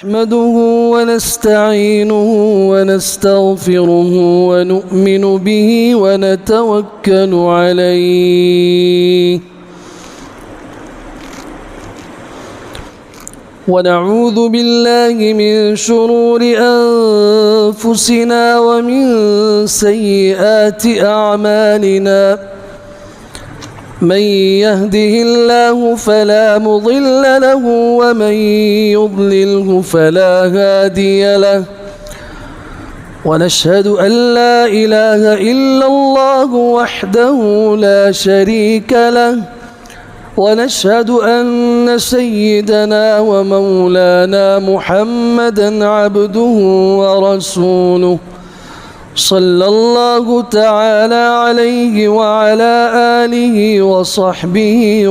نحمده ونستعينه ونستغفره ونؤمن به ونتوكل عليه ونعوذ بالله من شرور أنفسنا ومن سيئات أعمالنا من يهده الله فلا مضل له ومن يضلله فلا هادي له ونشهد أن لا إله إلا الله وحده لا شريك له ونشهد أن سيدنا ومولانا محمدًا عبده ورسوله صلى الله تعالى عليه وعلى آله وصحبه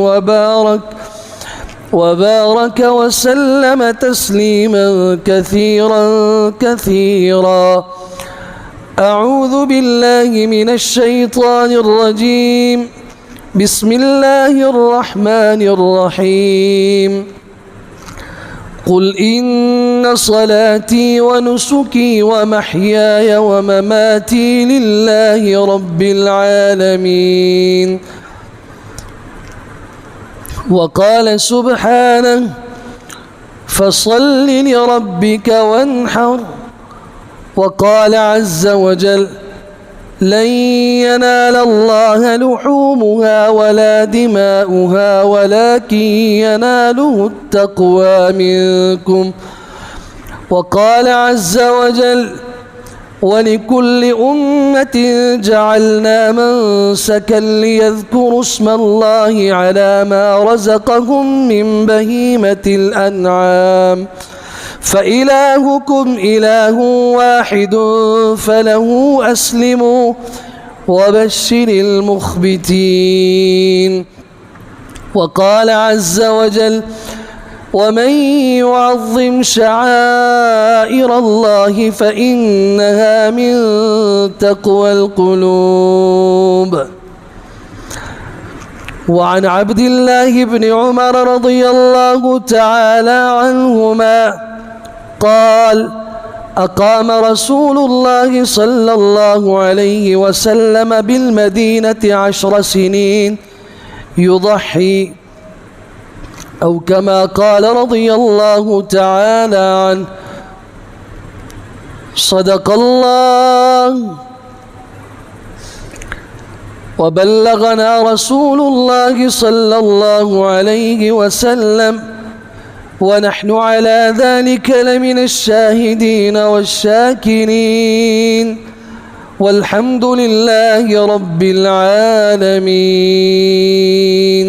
وبارك وسلم تسليما كثيرا أعوذ بالله من الشيطان الرجيم بسم الله الرحمن الرحيم قل إن صلاتي ونسكي ومحياي ومماتي لله رب العالمين وقال سبحانه فصل لربك وانحر وقال عز وجل لن ينال الله لحومها ولا دماؤها ولكن يناله التقوى منكم وقال عز وجل ولكل أمة جعلنا منسكا ليذكروا اسم الله على ما رزقهم من بهيمة الأنعام فإلهكم إله واحد فله أسلموا وبشر المخبتين وقال عز وجل ومن يعظم شعائر الله فإنها من تقوى القلوب وعن عبد الله بن عمر رضي الله تعالى عنهما قال أقام رسول الله صلى الله عليه وسلم بالمدينة 10 سنين يضحي أو كما قال رضي الله تعالى عنه صدق الله وبلغنا رسول الله صلى الله عليه وسلم ونحن على ذلك لمن الشاهدين والشاكرين والحمد لله رب العالمين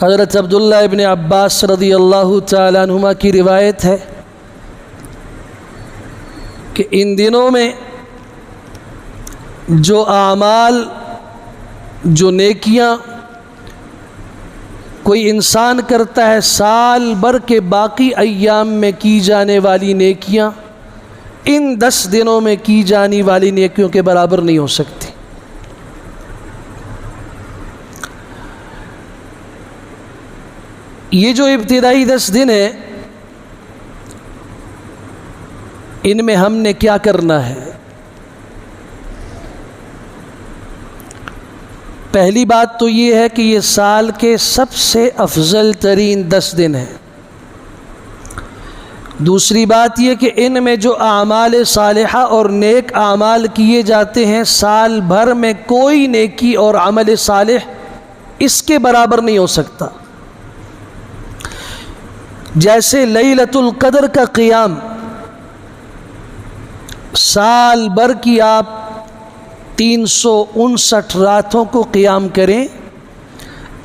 حضرت عبداللہ ابن عباس رضی اللہ تعالیٰ عنہما کی روایت ہے کہ ان دنوں میں جو اعمال، جو نیکیاں کوئی انسان کرتا ہے، سال بھر کے باقی ایام میں کی جانے والی نیکیاں ان 10 دنوں میں کی جانے والی نیکیوں کے برابر نہیں ہو سکتی۔ یہ جو ابتدائی 10 دن ہیں، ان میں ہم نے کیا کرنا ہے؟ پہلی بات تو یہ ہے کہ یہ سال کے سب سے افضل ترین 10 دن ہیں۔ دوسری بات یہ کہ ان میں جو اعمال صالحہ اور نیک اعمال کیے جاتے ہیں، سال بھر میں کوئی نیکی اور عمل صالح اس کے برابر نہیں ہو سکتا۔ جیسے لیلۃ القدر کا قیام، سال بھر کی آپ 359 راتوں کو قیام کریں،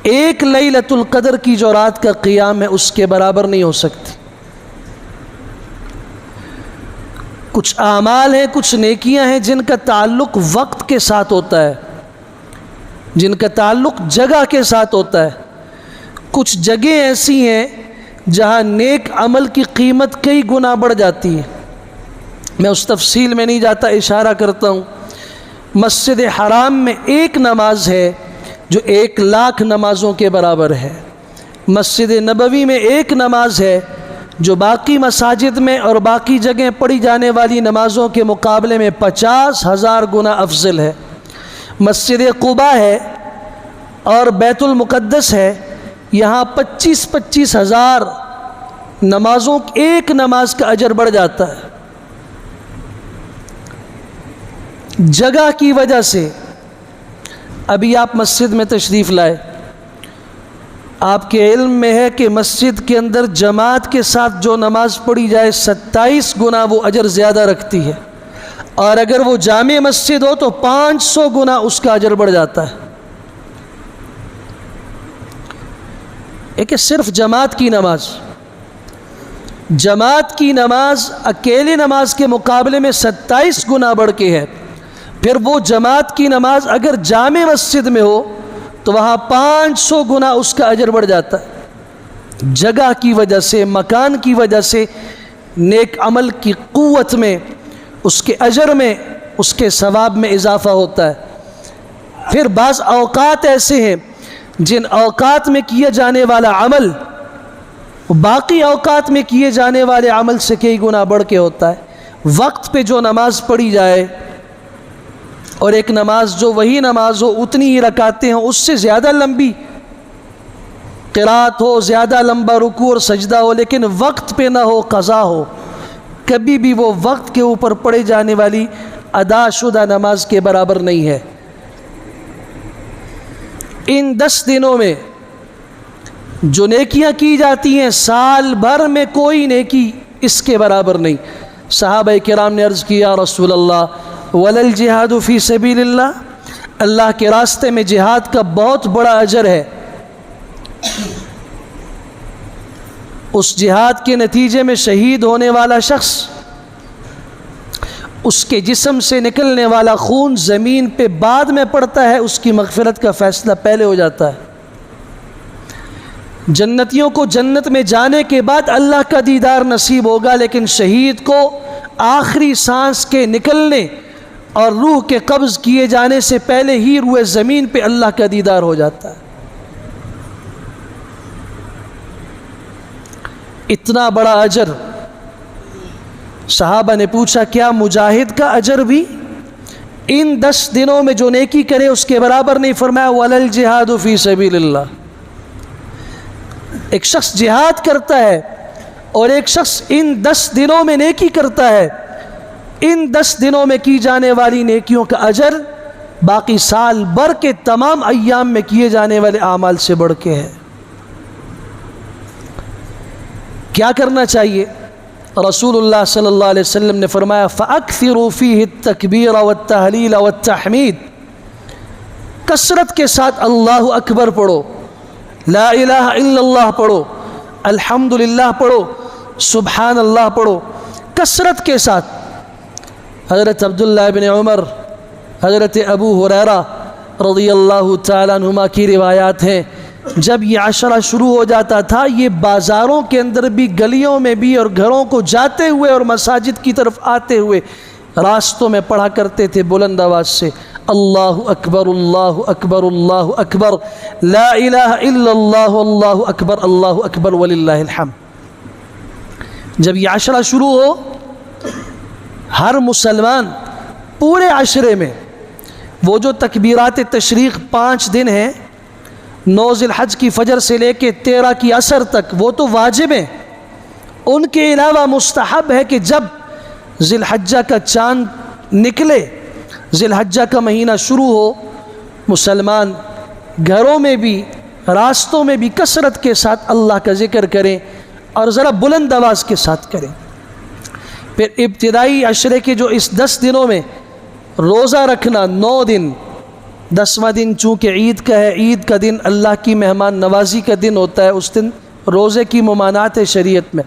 ایک لیلۃ القدر کی جو رات کا قیام ہے اس کے برابر نہیں ہو سکتی۔ کچھ اعمال ہیں، کچھ نیکیاں ہیں جن کا تعلق وقت کے ساتھ ہوتا ہے، جن کا تعلق جگہ کے ساتھ ہوتا ہے۔ کچھ جگہیں ایسی ہیں جہاں نیک عمل کی قیمت کئی گنا بڑھ جاتی ہے۔ میں اس تفصیل میں نہیں جاتا، اشارہ کرتا ہوں۔ مسجد حرام میں ایک نماز ہے جو 1,00,000 نمازوں کے برابر ہے۔ مسجد نبوی میں ایک نماز ہے جو باقی مساجد میں اور باقی جگہیں پڑھی جانے والی نمازوں کے مقابلے میں 50,000 گنا افضل ہے۔ مسجد قباء ہے اور بیت المقدس ہے، یہاں 25,000 نمازوں ایک نماز کا اجر بڑھ جاتا ہے۔ جگہ کی وجہ سے ابھی آپ مسجد میں تشریف لائے، آپ کے علم میں ہے کہ مسجد کے اندر جماعت کے ساتھ جو نماز پڑھی جائے 27 گنا وہ اجر زیادہ رکھتی ہے، اور اگر وہ جامع مسجد ہو تو 500 گنا اس کا اجر بڑھ جاتا ہے۔ ایک صرف جماعت کی نماز، جماعت کی نماز اکیلے نماز کے مقابلے میں 27 گنا بڑھ کے ہے۔ پھر وہ جماعت کی نماز اگر جامع مسجد میں ہو تو وہاں 500 گنا اس کا اجر بڑھ جاتا ہے۔ جگہ کی وجہ سے، مکان کی وجہ سے نیک عمل کی قوت میں، اس کے اجر میں، اس کے ثواب میں اضافہ ہوتا ہے۔ پھر بعض اوقات ایسے ہیں جن اوقات میں کیا جانے والا عمل باقی اوقات میں کیے جانے والے عمل سے کئی گنا بڑھ کے ہوتا ہے۔ وقت پہ جو نماز پڑھی جائے اور ایک نماز جو وہی نماز ہو، اتنی ہی رکعتیں ہوں، اس سے زیادہ لمبی قرات ہو، زیادہ لمبا رکوع اور سجدہ ہو، لیکن وقت پہ نہ ہو، قضا ہو، کبھی بھی وہ وقت کے اوپر پڑھی جانے والی ادا شدہ نماز کے برابر نہیں ہے۔ ان 10 دنوں میں جو نیکیاں کی جاتی ہیں، سال بھر میں کوئی نیکی اس کے برابر نہیں۔ صحابہ کرام نے عرض کیا، رسول اللہ ولل جہاد فی سبیل اللہ، اللہ کے راستے میں جہاد کا بہت بڑا اجر ہے۔ اس جہاد کے نتیجے میں شہید ہونے والا شخص، اس کے جسم سے نکلنے والا خون زمین پہ بعد میں پڑتا ہے، اس کی مغفرت کا فیصلہ پہلے ہو جاتا ہے۔ جنتیوں کو جنت میں جانے کے بعد اللہ کا دیدار نصیب ہوگا، لیکن شہید کو آخری سانس کے نکلنے اور روح کے قبض کیے جانے سے پہلے ہی روئے زمین پہ اللہ کا دیدار ہو جاتا ہے۔ اتنا بڑا اجر۔ صحابہ نے پوچھا، کیا مجاہد کا اجر بھی ان 10 دنوں میں جو نیکی کرے اس کے برابر نہیں؟ فرمایا ولل جہاد فی سبیل اللہ۔ ایک شخص جہاد کرتا ہے اور ایک شخص ان 10 دنوں میں نیکی کرتا ہے، ان 10 دنوں میں کی جانے والی نیکیوں کا اجر باقی سال بھر کے تمام ایام میں کیے جانے والے اعمال سے بڑھ کے ہے۔ کیا کرنا چاہیے؟ رسول اللہ صلی اللہ علیہ وسلم نے فرمایا، فَأَكْثِرُوا فِيهِ التَّكْبِيرَ وَالتَّهْلِيلَ وَالتَّحْمِيدَ، کثرت کے ساتھ اللہ اکبر پڑھو، لا الہ الا اللہ پڑھو، الحمدللہ پڑھو، سبحان اللہ پڑھو کثرت کے ساتھ۔ حضرت عبداللہ بن عمر، حضرت ابو ہریرہ رضی اللہ تعالیٰ عنہما کی روایات ہیں، جب یہ عشرہ شروع ہو جاتا تھا یہ بازاروں کے اندر بھی، گلیوں میں بھی، اور گھروں کو جاتے ہوئے اور مساجد کی طرف آتے ہوئے راستوں میں پڑھا کرتے تھے بلند آواز سے، اللہ اکبر اللہ اکبر اللہ اکبر، لا الہ الا اللہ اللہ اکبر وللہ الحمد۔ جب یہ عشرہ شروع ہو، ہر مسلمان پورے عشرے میں وہ جو تکبیرات تشریق 5 دن ہیں، 9 ذی الحج کی فجر سے لے کے 13 کی عصر تک، وہ تو واجب ہیں، ان کے علاوہ مستحب ہے کہ جب ذی الحجہ کا چاند نکلے، ذی الحجہ کا مہینہ شروع ہو، مسلمان گھروں میں بھی راستوں میں بھی کثرت کے ساتھ اللہ کا ذکر کریں اور ذرا بلند آواز کے ساتھ کریں۔ پھر ابتدائی عشرے کے جو اس 10 دنوں میں روزہ رکھنا، 9 دن، 10واں دن چونکہ عید کا ہے، عید کا دن اللہ کی مہمان نوازی کا دن ہوتا ہے، اس دن روزے کی ممانعت ہے شریعت میں،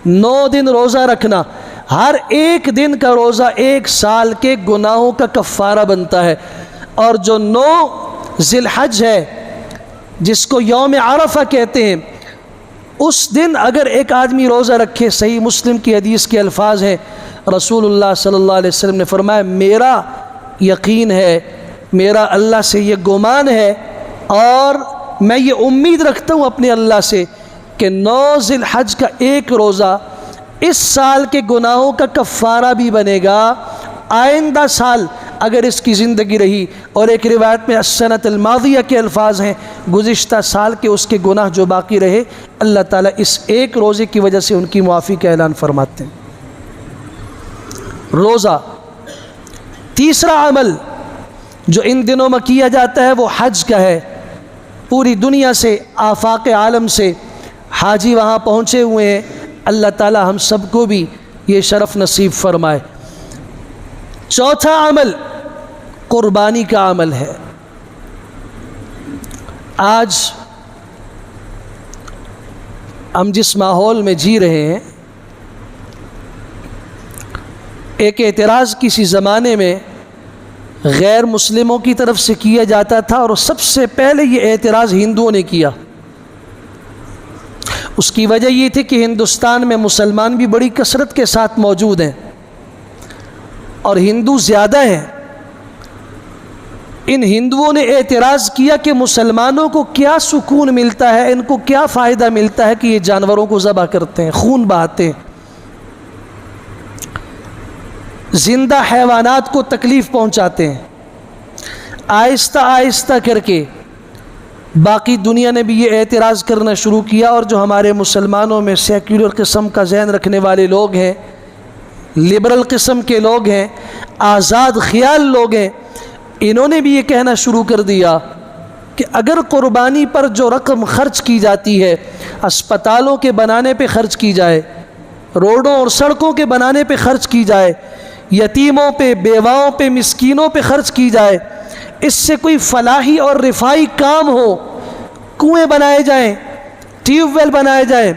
9 دن روزہ رکھنا، ہر ایک دن کا روزہ 1 سال کے گناہوں کا کفارہ بنتا ہے۔ اور جو 9 ذی الحج ہے جس کو یوم عرفہ کہتے ہیں، اس دن اگر ایک آدمی روزہ رکھے، صحیح مسلم کی حدیث کے الفاظ ہیں، رسول اللہ صلی اللہ علیہ وسلم نے فرمایا میرا یقین ہے، میرا اللہ سے یہ گمان ہے اور میں یہ امید رکھتا ہوں اپنے اللہ سے کہ 9 ذی الحج کا ایک روزہ اس سال کے گناہوں کا کفارہ بھی بنے گا، آئندہ سال اگر اس کی زندگی رہی، اور ایک روایت میں السنۃ الماضیہ کے الفاظ ہیں، گزشتہ سال کے اس کے گناہ جو باقی رہے، اللہ تعالیٰ اس ایک روزے کی وجہ سے ان کی معافی کا اعلان فرماتے ہیں۔ روزہ۔ تیسرا عمل جو ان دنوں میں کیا جاتا ہے وہ حج کا ہے، پوری دنیا سے، آفاق عالم سے حاجی وہاں پہنچے ہوئے ہیں، اللہ تعالی ہم سب کو بھی یہ شرف نصیب فرمائے۔ چوتھا عمل قربانی کا عمل ہے۔ آج ہم جس ماحول میں جی رہے ہیں، ایک اعتراض کسی زمانے میں غیر مسلموں کی طرف سے کیا جاتا تھا، اور سب سے پہلے یہ اعتراض ہندوؤں نے کیا۔ اس کی وجہ یہ تھی کہ ہندوستان میں مسلمان بھی بڑی کثرت کے ساتھ موجود ہیں اور ہندو زیادہ ہیں۔ ان ہندوؤں نے اعتراض کیا کہ مسلمانوں کو کیا سکون ملتا ہے، ان کو کیا فائدہ ملتا ہے کہ یہ جانوروں کو ذبح کرتے ہیں، خون بہاتے ہیں، زندہ حیوانات کو تکلیف پہنچاتے ہیں۔ آہستہ آہستہ کر کے باقی دنیا نے بھی یہ اعتراض کرنا شروع کیا، اور جو ہمارے مسلمانوں میں سیکولر قسم کا ذہن رکھنے والے لوگ ہیں، لبرل قسم کے لوگ ہیں، آزاد خیال لوگ ہیں، انہوں نے بھی یہ کہنا شروع کر دیا کہ اگر قربانی پر جو رقم خرچ کی جاتی ہے، اسپتالوں کے بنانے پہ خرچ کی جائے، روڈوں اور سڑکوں کے بنانے پہ خرچ کی جائے، یتیموں پہ، بیواؤں پہ، مسکینوں پہ خرچ کی جائے، اس سے کوئی فلاحی اور رفائی کام ہو، کنویں بنائے جائیں، ٹیوب ویل بنائے جائیں،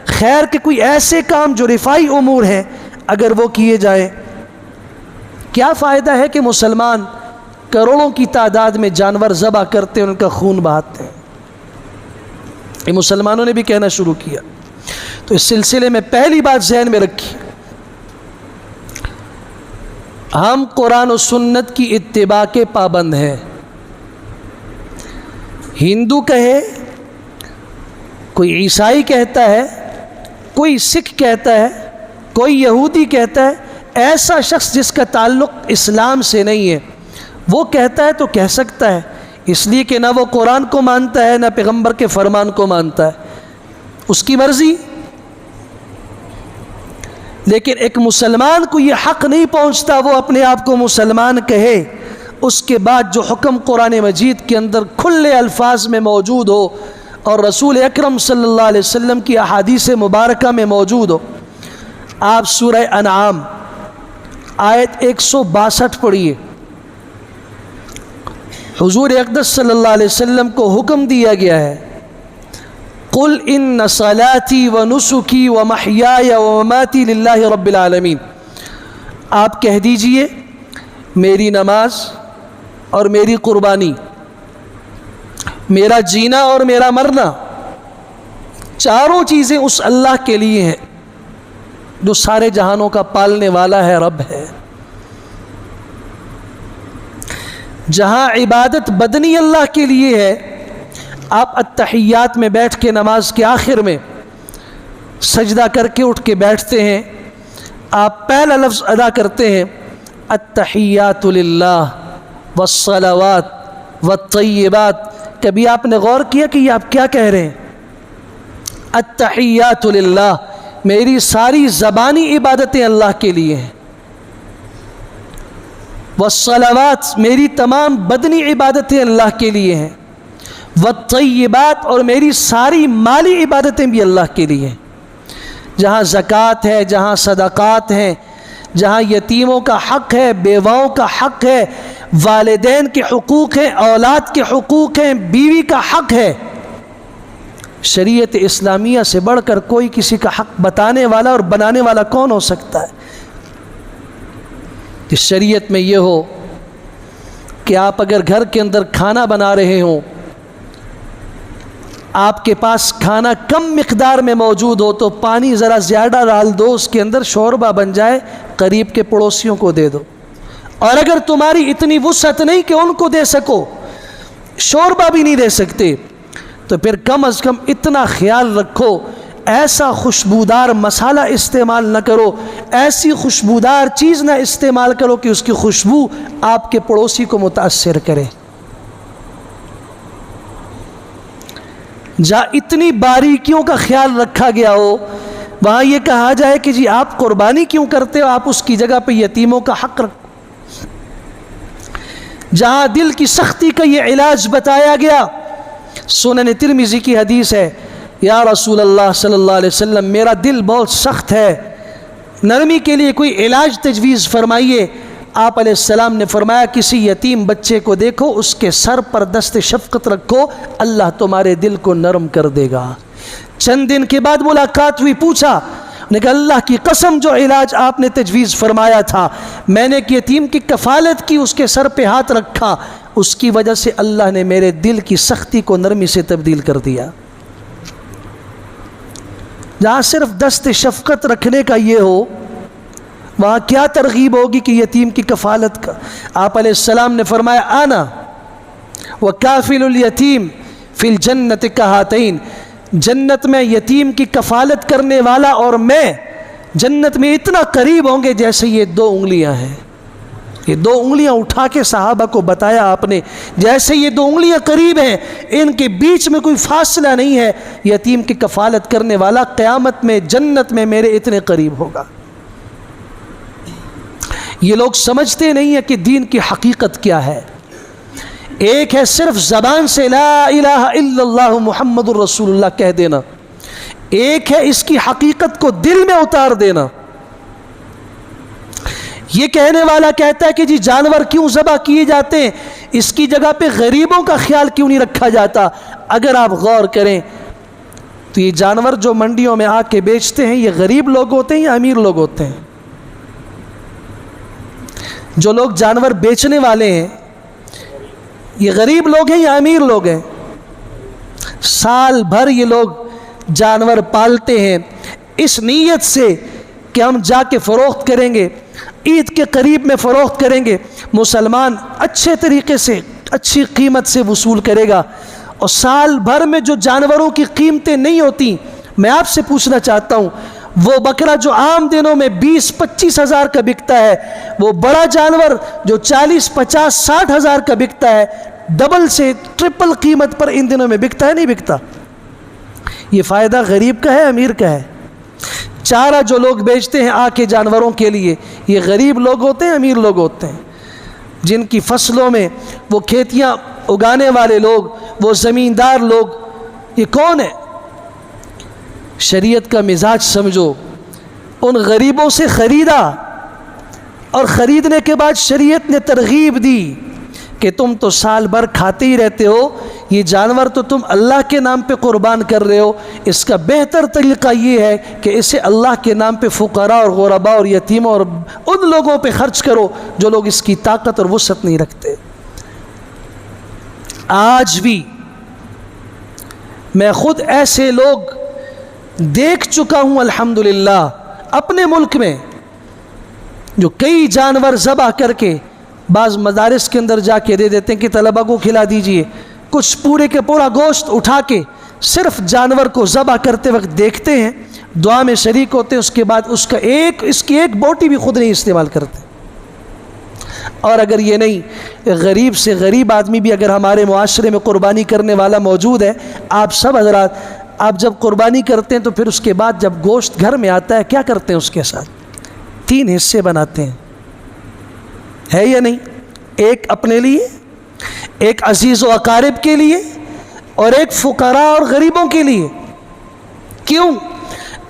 خیر کے کوئی ایسے کام جو رفائی امور ہیں اگر وہ کیے جائیں، کیا فائدہ ہے کہ مسلمان کروڑوں کی تعداد میں جانور ذبح کرتے ہیں، ان کا خون بہاتے ہیں؟ یہ مسلمانوں نے بھی کہنا شروع کیا۔ تو اس سلسلے میں پہلی بات ذہن میں رکھی، ہم قرآن و سنت کی اتباع کے پابند ہیں۔ ہندو کہے، کوئی عیسائی کہتا ہے، کوئی سکھ کہتا ہے، کوئی یہودی کہتا ہے، ایسا شخص جس کا تعلق اسلام سے نہیں ہے وہ کہتا ہے تو کہہ سکتا ہے، اس لیے کہ نہ وہ قرآن کو مانتا ہے نہ پیغمبر کے فرمان کو مانتا ہے، اس کی مرضی۔ لیکن ایک مسلمان کو یہ حق نہیں پہنچتا وہ اپنے آپ کو مسلمان کہے، اس کے بعد جو حکم قرآن مجید کے اندر کھلے الفاظ میں موجود ہو اور رسول اکرم صلی اللہ علیہ وسلم کی احادیث مبارکہ میں موجود ہو۔ آپ سورہ انعام آیت 162 پڑھیے، حضور اقدس صلی اللہ علیہ وسلم کو حکم دیا گیا ہے قل ان صلاتی و نسکی و محیای و مماتی للہ رب العالمین، آپ کہہ دیجئے میری نماز اور میری قربانی، میرا جینا اور میرا مرنا، چاروں چیزیں اس اللہ کے لیے ہیں جو سارے جہانوں کا پالنے والا ہے، رب ہے۔ جہاں عبادت بدنی اللہ کے لیے ہے، آپ التحیات میں بیٹھ کے نماز کے آخر میں سجدہ کر کے اٹھ کے بیٹھتے ہیں، آپ پہلا لفظ ادا کرتے ہیں التحیات للہ والصلوات والطیبات۔ کبھی آپ نے غور کیا کہ یہ آپ کیا کہہ رہے ہیں؟ التحیات للہ، میری ساری زبانی عبادتیں اللہ کے لیے ہیں، والصلوات، میری تمام بدنی عبادتیں اللہ کے لیے ہیں، والطیبات، اور میری ساری مالی عبادتیں بھی اللہ کے لیے ہیں۔ جہاں زکوٰۃ ہے، جہاں صدقات ہیں، جہاں یتیموں کا حق ہے، بیواؤں کا حق ہے، والدین کے حقوق ہیں، اولاد کے حقوق ہیں، بیوی کا حق ہے، شریعت اسلامیہ سے بڑھ کر کوئی کسی کا حق بتانے والا اور بنانے والا کون ہو سکتا ہے؟ اس شریعت میں یہ ہو کہ آپ اگر گھر کے اندر کھانا بنا رہے ہوں، آپ کے پاس کھانا کم مقدار میں موجود ہو تو پانی ذرا زیادہ ڈال دو، اس کے اندر شوربہ بن جائے، قریب کے پڑوسیوں کو دے دو۔ اور اگر تمہاری اتنی وسعت نہیں کہ ان کو دے سکو، شوربہ بھی نہیں دے سکتے، تو پھر کم از کم اتنا خیال رکھو، ایسا خوشبودار مسالہ استعمال نہ کرو، ایسی خوشبودار چیز نہ استعمال کرو کہ اس کی خوشبو آپ کے پڑوسی کو متاثر کرے۔ جہاں اتنی باریکیوں کا خیال رکھا گیا ہو، وہاں یہ کہا جائے کہ جی آپ قربانی کیوں کرتے ہو، آپ اس کی جگہ پہ یتیموں کا حق رکھو۔ جہاں دل کی سختی کا یہ علاج بتایا گیا، سنن ترمذی کی حدیث ہے، یا رسول اللہ صلی اللہ علیہ وسلم میرا دل بہت سخت ہے، نرمی کے لیے کوئی علاج تجویز فرمائیے۔ آپ علیہ السلام نے فرمایا کسی یتیم بچے کو دیکھو، اس کے سر پر دست شفقت رکھو، اللہ تمہارے دل کو نرم کر دے گا۔ چند دن کے بعد ملاقات ہوئی، پوچھا، نے کہا اللہ کی قسم جو علاج آپ نے تجویز فرمایا تھا، میں نے ایک یتیم کی کفالت کی، اس کے سر پہ ہاتھ رکھا، اس کی وجہ سے اللہ نے میرے دل کی سختی کو نرمی سے تبدیل کر دیا۔ جہاں صرف دست شفقت رکھنے کا یہ ہو، وہاں کیا ترغیب ہوگی کہ یتیم کی کفالت کا۔ آپ علیہ السلام نے فرمایا انا وکافل الیتیم فی الجنت کہاتین، جنت میں یتیم کی کفالت کرنے والا اور میں جنت میں اتنا قریب ہوں گے جیسے یہ دو انگلیاں ہیں۔ یہ دو انگلیاں اٹھا کے صحابہ کو بتایا آپ نے، جیسے یہ دو انگلیاں قریب ہیں، ان کے بیچ میں کوئی فاصلہ نہیں ہے، یتیم کی کفالت کرنے والا قیامت میں جنت میں میرے اتنے قریب ہوگا۔ یہ لوگ سمجھتے نہیں ہیں کہ دین کی حقیقت کیا ہے۔ ایک ہے صرف زبان سے لا الہ الا اللہ محمد الرسول اللہ کہہ دینا، ایک ہے اس کی حقیقت کو دل میں اتار دینا۔ یہ کہنے والا کہتا ہے کہ جی جانور کیوں ذبح کیے جاتے ہیں، اس کی جگہ پہ غریبوں کا خیال کیوں نہیں رکھا جاتا؟ اگر آپ غور کریں تو یہ جانور جو منڈیوں میں آ کے بیچتے ہیں، یہ غریب لوگ ہوتے ہیں یا امیر لوگ ہوتے ہیں؟ جو لوگ جانور بیچنے والے ہیں یہ غریب لوگ ہیں یا امیر لوگ ہیں؟ سال بھر یہ لوگ جانور پالتے ہیں اس نیت سے کہ ہم جا کے فروخت کریں گے، عید کے قریب میں فروخت کریں گے، مسلمان اچھے طریقے سے اچھی قیمت سے وصول کرے گا، اور سال بھر میں جو جانوروں کی قیمتیں نہیں ہوتی، میں آپ سے پوچھنا چاہتا ہوں وہ بکرا جو عام دنوں میں 20-25 ہزار کا بکتا ہے، وہ بڑا جانور جو 40-50-60 ہزار کا بکتا ہے، ڈبل سے ٹرپل قیمت پر ان دنوں میں بکتا ہے نہیں بکتا؟ یہ فائدہ غریب کا ہے امیر کا ہے؟ چارہ جو لوگ بیچتے ہیں آ کے جانوروں کے لیے، یہ غریب لوگ ہوتے ہیں امیر لوگ ہوتے ہیں؟ جن کی فصلوں میں وہ کھیتیاں اگانے والے لوگ، وہ زمیندار لوگ، یہ کون ہے؟ شریعت کا مزاج سمجھو، ان غریبوں سے خریدا، اور خریدنے کے بعد شریعت نے ترغیب دی کہ تم تو سال بھر کھاتے ہی رہتے ہو، یہ جانور تو تم اللہ کے نام پہ قربان کر رہے ہو، اس کا بہتر طریقہ یہ ہے کہ اسے اللہ کے نام پہ فقراء اور غرباء اور یتیموں اور ان لوگوں پہ خرچ کرو جو لوگ اس کی طاقت اور وسعت نہیں رکھتے۔ آج بھی میں خود ایسے لوگ دیکھ چکا ہوں الحمدللہ اپنے ملک میں، جو کئی جانور ذبح کر کے بعض مدارس کے اندر جا کے دے دیتے ہیں کہ طلبہ کو کھلا دیجئے، کچھ پورے کے پورا گوشت اٹھا کے صرف جانور کو ذبح کرتے وقت دیکھتے ہیں، دعا میں شریک ہوتے ہیں، اس کے بعد اس کی ایک بوٹی بھی خود نہیں استعمال کرتے۔ اور اگر یہ نہیں، غریب سے غریب آدمی بھی اگر ہمارے معاشرے میں قربانی کرنے والا موجود ہے، آپ سب حضرات، آپ جب قربانی کرتے ہیں تو پھر اس کے بعد جب گوشت گھر میں آتا ہے کیا کرتے ہیں؟ اس کے ساتھ 3 حصے بناتے ہیں، ہے یا نہیں؟ ایک اپنے لیے، ایک عزیز و اقارب کے لیے، اور ایک فقراء اور غریبوں کے لیے۔ کیوں؟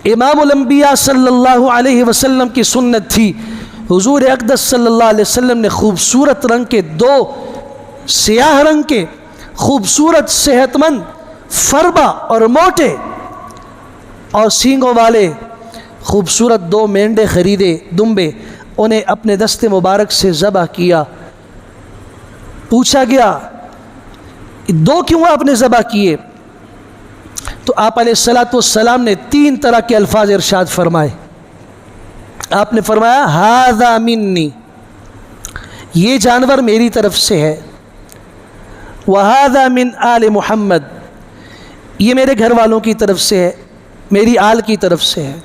امام الانبیاء صلی اللہ علیہ وسلم کی سنت تھی، حضور اقدس صلی اللہ علیہ وسلم نے خوبصورت رنگ کے 2 سیاہ رنگ کے خوبصورت صحت مند فربا اور موٹے اور سینگوں والے خوبصورت 2 مینڈے خریدے، دمبے، انہیں اپنے دست مبارک سے ذبح کیا۔ پوچھا گیا 2 کیوں آپ نے ذبح کیے؟ تو آپ علیہ السلام نے 3 طرح کے الفاظ ارشاد فرمائے۔ آپ نے فرمایا ھذا منی، یہ جانور میری طرف سے ہے، وھذا من آل محمد، یہ میرے گھر والوں کی طرف سے ہے، میری آل کی طرف سے ہے۔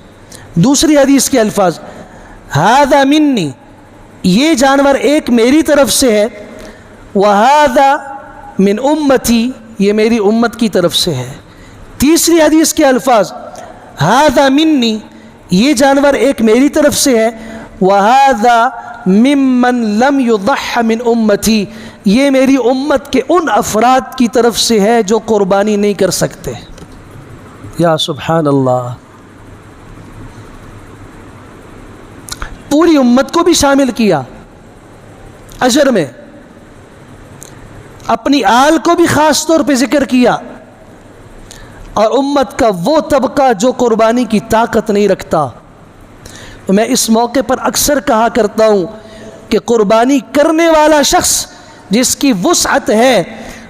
دوسری حدیث کے الفاظ ھذا منی، یہ جانور ایک میری طرف سے ہے، وھذا من امتی، یہ میری امت کی طرف سے ہے۔ تیسری حدیث کے الفاظ ھذا منی، یہ جانور ایک میری طرف سے ہے، وھذا ممن لم یضح من امتی، یہ میری امت کے ان افراد کی طرف سے ہے جو قربانی نہیں کر سکتے۔ یا سبحان اللہ، پوری امت کو بھی شامل کیا اجر میں، اپنی آل کو بھی خاص طور پہ ذکر کیا، اور امت کا وہ طبقہ جو قربانی کی طاقت نہیں رکھتا۔ میں اس موقع پر اکثر کہا کرتا ہوں کہ قربانی کرنے والا شخص جس کی وسعت ہے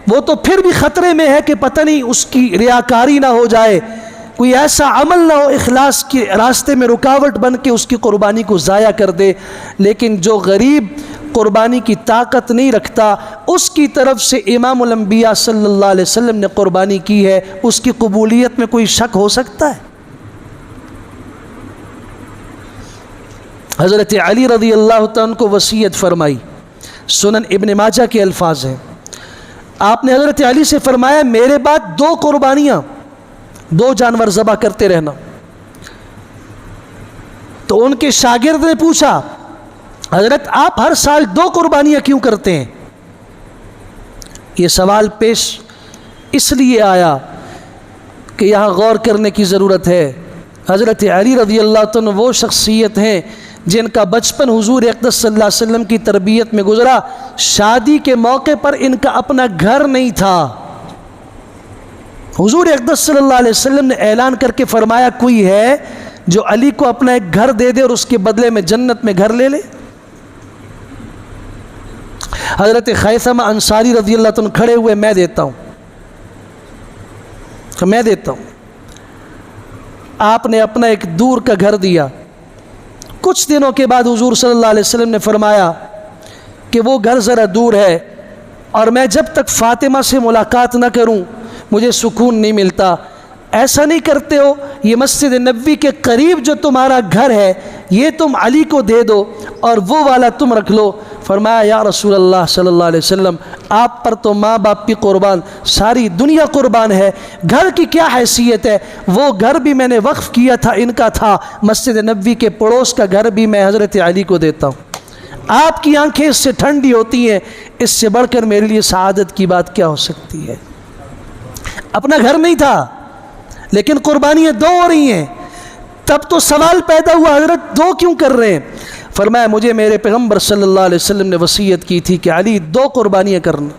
وہ تو پھر بھی خطرے میں ہے کہ پتہ نہیں اس کی ریاکاری نہ ہو جائے، کوئی ایسا عمل نہ ہو اخلاص کے راستے میں رکاوٹ بن کے اس کی قربانی کو ضائع کر دے۔ لیکن جو غریب قربانی کی طاقت نہیں رکھتا، اس کی طرف سے امام الانبیاء صلی اللہ علیہ وسلم نے قربانی کی ہے، اس کی قبولیت میں کوئی شک ہو سکتا ہے؟ حضرت علی رضی اللہ تعالیٰ عنہ کو وصیت فرمائی، سنن ابن ماجہ کے الفاظ ہیں، آپ نے حضرت علی سے فرمایا میرے بعد 2 قربانیاں، 2 جانور ذبح کرتے رہنا۔ تو ان کے شاگرد نے پوچھا حضرت آپ ہر سال 2 قربانیاں کیوں کرتے ہیں؟ یہ سوال پیش اس لیے آیا کہ یہاں غور کرنے کی ضرورت ہے۔ حضرت علی رضی اللہ عنہ وہ شخصیت ہیں جن کا بچپن حضور اقدس صلی اللہ علیہ وسلم کی تربیت میں گزرا، شادی کے موقع پر ان کا اپنا گھر نہیں تھا۔ حضور اقدس صلی اللہ علیہ وسلم نے اعلان کر کے فرمایا کوئی ہے جو علی کو اپنا ایک گھر دے دے اور اس کے بدلے میں جنت میں گھر لے لے؟ حضرت خیثمہ انصاری رضی اللہ عنہ کھڑے ہوئے، میں دیتا ہوں۔ آپ نے اپنا ایک دور کا گھر دیا۔ کچھ دنوں کے بعد حضور صلی اللہ علیہ وسلم نے فرمایا کہ وہ گھر ذرا دور ہے اور میں جب تک فاطمہ سے ملاقات نہ کروں مجھے سکون نہیں ملتا۔ ایسا نہیں کرتے ہو، یہ مسجد نبوی کے قریب جو تمہارا گھر ہے یہ تم علی کو دے دو اور وہ والا تم رکھ لو۔ فرمایا یا رسول اللہ صلی اللہ علیہ وسلم، آپ پر تو ماں باپ کی قربان ساری دنیا قربان ہے، گھر کی کیا حیثیت ہے؟ وہ گھر بھی میں نے وقف کیا تھا، ان کا تھا، مسجد نبوی کے پڑوس کا گھر بھی میں حضرت علی کو دیتا ہوں۔ آپ کی آنکھیں اس سے ٹھنڈی ہوتی ہیں، اس سے بڑھ کر میرے لیے سعادت کی بات کیا ہو سکتی ہے؟ اپنا گھر نہیں تھا لیکن قربانیاں 2 ہو رہی ہیں۔ تب تو سوال پیدا ہوا حضرت 2 کیوں کر رہے ہیں؟ فرمایا مجھے میرے پیغمبر صلی اللہ علیہ وسلم نے وصیت کی تھی کہ علی 2 قربانیاں کرنا۔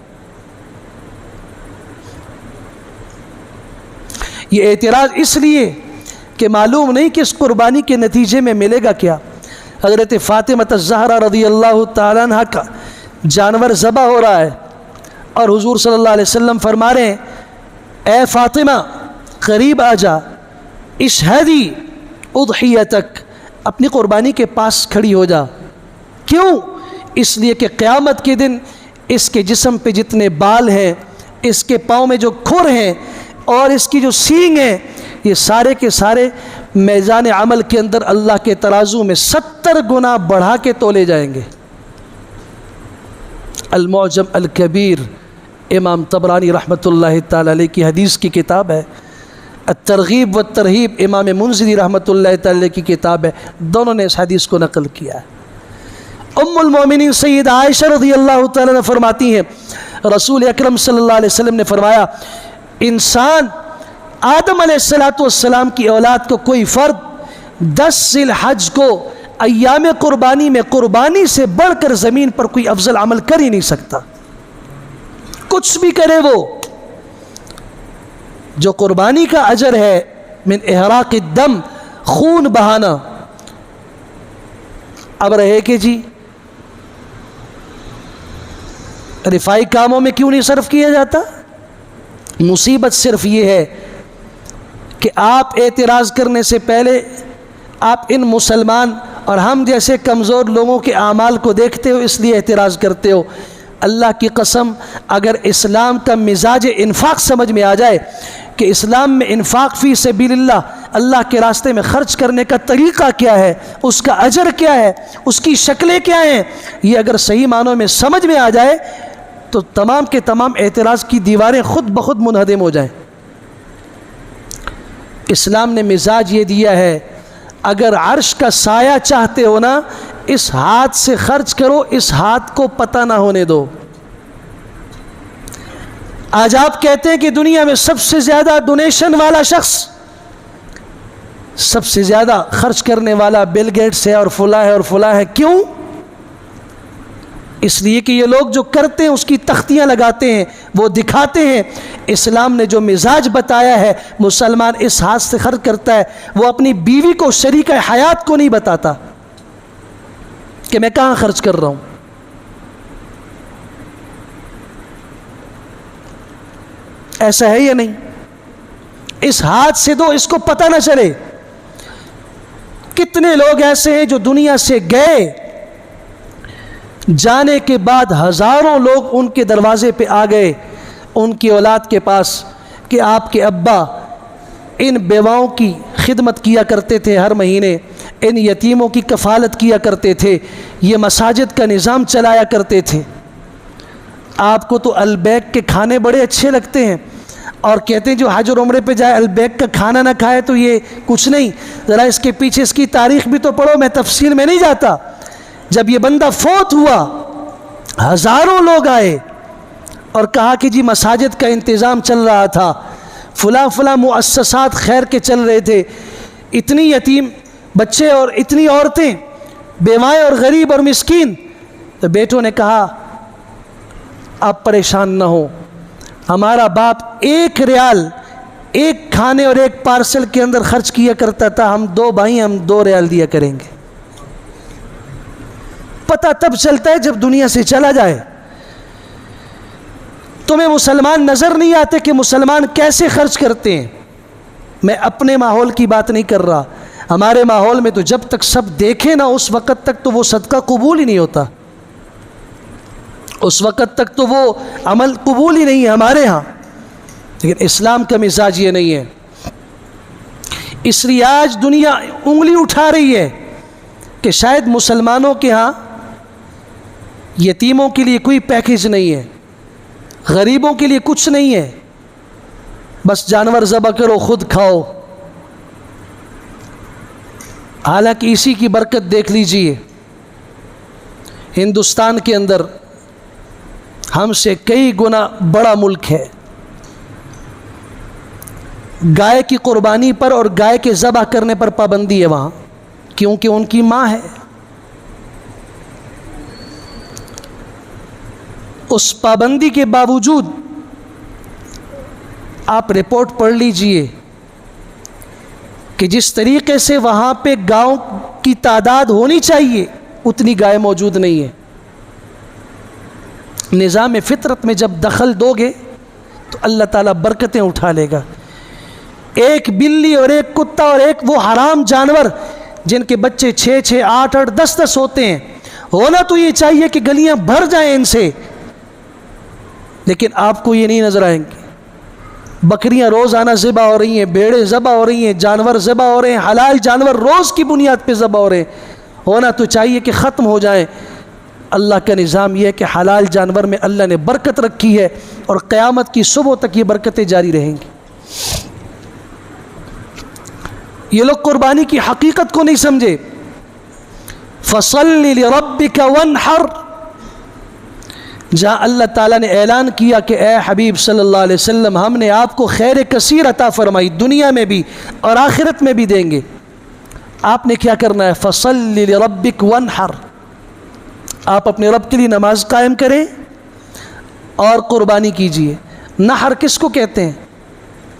یہ اعتراض اس لیے کہ معلوم نہیں کہ اس قربانی کے نتیجے میں ملے گا کیا۔ حضرت فاطمہ الزہرا رضی اللہ تعالیٰ عنہ کا جانور ذبح ہو رہا ہے اور حضور صلی اللہ علیہ وسلم فرما رہے ہیں اے فاطمہ قریب آ جا، اشہدی اضحیتک، اپنی قربانی کے پاس کھڑی ہو جا۔ کیوں؟ اس لیے کہ قیامت کے دن اس کے جسم پہ جتنے بال ہیں، اس کے پاؤں میں جو کھر ہیں اور اس کی جو سینگ ہیں، یہ سارے کے سارے میزان عمل کے اندر اللہ کے ترازو میں 70 گنا بڑھا کے تولے جائیں گے۔ المعجم الکبیر امام طبرانی رحمۃ اللہ تعالی علیہ کی حدیث کی کتاب ہے، الترغیب والترہیب امام منذری رحمۃ اللہ تعالی علیہ کی کتاب ہے، دونوں نے اس حدیث کو نقل کیا ہے۔ ام المومنین سیدہ عائشہ رضی اللہ تعالی عنہ فرماتی ہیں رسول اکرم صلی اللہ علیہ وسلم نے فرمایا انسان آدم علیہ السلام کی اولاد کو کوئی فرد 10 ذی الحج کو ایام قربانی میں قربانی سے بڑھ کر زمین پر کوئی افضل عمل کر ہی نہیں سکتا، کچھ بھی کرے وہ۔ جو قربانی کا اجر ہے من احراق الدم، خون بہانا، اب رہے کہ جی رفائی کاموں میں کیوں نہیں صرف کیا جاتا؟ مصیبت صرف یہ ہے کہ آپ اعتراض کرنے سے پہلے آپ ان مسلمان اور ہم جیسے کمزور لوگوں کے اعمال کو دیکھتے ہو، اس لیے اعتراض کرتے ہو۔ اللہ کی قسم اگر اسلام کا مزاج انفاق سمجھ میں آ جائے کہ اسلام میں انفاق فی سبیل اللہ کے راستے میں خرچ کرنے کا طریقہ کیا ہے، اس کا اجر کیا ہے، اس کی شکلیں کیا ہیں، یہ اگر صحیح معنوں میں سمجھ میں آ جائے تو تمام کے تمام اعتراض کی دیواریں خود بخود منہدم ہو جائیں۔ اسلام نے مزاج یہ دیا ہے اگر عرش کا سایہ چاہتے ہو نا، اس ہاتھ سے خرچ کرو، اس ہاتھ کو پتہ نہ ہونے دو۔ آج آپ کہتے ہیں کہ دنیا میں سب سے زیادہ ڈونیشن والا شخص، سب سے زیادہ خرچ کرنے والا بل گیٹس ہے اور فلاں ہے اور فلاں ہے۔ کیوں؟ اس لیے کہ یہ لوگ جو کرتے ہیں اس کی تختیاں لگاتے ہیں، وہ دکھاتے ہیں۔ اسلام نے جو مزاج بتایا ہے مسلمان اس ہاتھ سے خرچ کرتا ہے، وہ اپنی بیوی کو، شریک حیات کو نہیں بتاتا کہ میں کہاں خرچ کر رہا ہوں۔ ایسا ہے یا نہیں؟ اس ہاتھ سے دو، اس کو پتہ نہ چلے۔ کتنے لوگ ایسے ہیں جو دنیا سے گئے، جانے کے بعد ہزاروں لوگ ان کے دروازے پہ آ گئے، ان کی اولاد کے پاس، کہ آپ کے ابا ان بیواؤں کی خدمت کیا کرتے تھے، ہر مہینے ان یتیموں کی کفالت کیا کرتے تھے، یہ مساجد کا نظام چلایا کرتے تھے۔ آپ کو تو البیک کے کھانے بڑے اچھے لگتے ہیں اور کہتے ہیں جو حج اور عمرے پہ جائے البیک کا کھانا نہ کھائے تو یہ کچھ نہیں۔ ذرا اس کے پیچھے اس کی تاریخ بھی تو پڑھو، میں تفصیل میں نہیں جاتا۔ جب یہ بندہ فوت ہوا، ہزاروں لوگ آئے اور کہا کہ جی مساجد کا انتظام چل رہا تھا، فلاں مؤسسات خیر کے چل رہے تھے، اتنی یتیم بچے اور اتنی عورتیں، بیوائیں اور غریب اور مسکین۔ تو بیٹوں نے کہا آپ پریشان نہ ہو، ہمارا باپ 1 ریال ایک کھانے اور ایک پارسل کے اندر خرچ کیا کرتا تھا، ہم 2 بھائی، ہم 2 ریال دیا کریں گے۔ پتہ تب چلتا ہے جب دنیا سے چلا جائے۔ تمہیں مسلمان نظر نہیں آتے کہ مسلمان کیسے خرچ کرتے ہیں؟ میں اپنے ماحول کی بات نہیں کر رہا، ہمارے ماحول میں تو جب تک سب دیکھیں نا اس وقت تک تو وہ صدقہ قبول ہی نہیں ہوتا، اس وقت تک تو وہ عمل قبول ہی نہیں ہے ہمارے ہاں۔ لیکن اسلام کا مزاج یہ نہیں ہے، اس لیے آج دنیا انگلی اٹھا رہی ہے کہ شاید مسلمانوں کے ہاں یتیموں کے لیے کوئی پیکیج نہیں ہے، غریبوں کے لیے کچھ نہیں ہے، بس جانور ذبح کرو خود کھاؤ۔ حالانکہ اسی کی برکت دیکھ لیجئے، ہندوستان کے اندر ہم سے کئی گنا بڑا ملک ہے، گائے کی قربانی پر اور گائے کے ذبح کرنے پر پابندی ہے وہاں، کیونکہ ان کی ماں ہے۔ اس پابندی کے باوجود آپ رپورٹ پڑھ لیجئے کہ جس طریقے سے وہاں پہ گاؤں کی تعداد ہونی چاہیے اتنی گائے موجود نہیں ہے۔ نظام فطرت میں جب دخل دو گے تو اللہ تعالیٰ برکتیں اٹھا لے گا۔ ایک بلی اور ایک کتا اور ایک وہ حرام جانور جن کے بچے 6 8 8 10 ہوتے ہیں، ہونا تو یہ چاہیے کہ گلیاں بھر جائیں ان سے، لیکن آپ کو یہ نہیں نظر آئیں گے۔ بکریاں روزانہ ذبح ہو رہی ہیں، بھیڑیں ذبح ہو رہی ہیں، جانور ذبح ہو رہے ہیں، حلال جانور روز کی بنیاد پہ ذبح ہو رہے ہیں، ہونا تو چاہیے کہ ختم ہو جائیں۔ اللہ کا نظام یہ ہے کہ حلال جانور میں اللہ نے برکت رکھی ہے اور قیامت کی صبح تک یہ برکتیں جاری رہیں گی۔ یہ لوگ قربانی کی حقیقت کو نہیں سمجھے۔ فَصَلِّ لِرَبِّكَ وَانْحَرْ، جہاں اللہ تعالیٰ نے اعلان کیا کہ اے حبیب صلی اللہ علیہ وسلم ہم نے آپ کو خیر کثیر عطا فرمائی، دنیا میں بھی اور آخرت میں بھی دیں گے، آپ نے کیا کرنا ہے؟ فَصَلِّ لِرَبِّكَ وَانْحَرْ، آپ اپنے رب کے لیے نماز قائم کریں اور قربانی کیجئے۔ نحر کس کو کہتے ہیں؟